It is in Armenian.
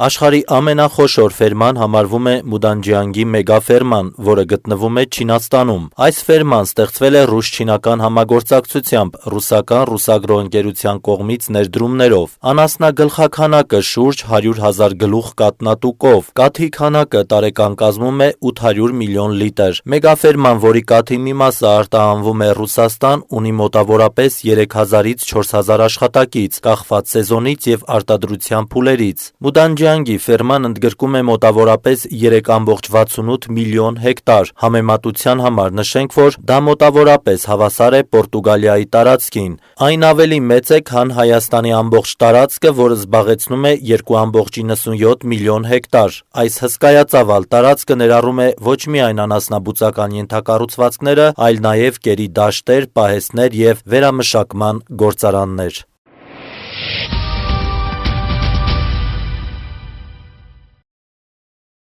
Աշխարհի ամենախոշոր ֆերման համարվում է Մուդանջիանգի մեգաֆերման, որը գտնվում է Չինաստանում։ Այս ֆերման ստեղծվել է ռուս-չինական համագործակցությամբ ռուսական ռուսագրոընկերության կողմից ներդրումներով։ Անասնագլխաքանակը շուրջ 100,000 գլուխ կաթնատուկով։ Կաթի քանակը տարեկան կազմում է 800 միլիոն լիտր։ Մեգաֆերման, որի կաթի մի մասը արտահանվում է Ռուսաստան, ունի մոտավորապես 3000-ից 4000 աշխատակից, կախված սեզոնից և արտադրության փուլերից։ Մուդանջիանգի ֆերման ընդգրկում է մոտավորապես 3,68 միլիոն հեկտար։ Համեմատության համար նշենք, որ դա մոտավորապես հավասար է Պորտուգալիայի տարածքին։ Այն ավելի մեծ է, քան Հայաստանի ամբողջ տարածքը, որը զբաղեցնում է 2,97 միլիոն հեկտար։ Այս հսկայածավալ տարածքը ներառում է ոչ միայն անասնաբուծական ենթակառուցվածքները, այլ նաև կերի դաշտեր, պահեստներ և վերամշակման գործարաններ։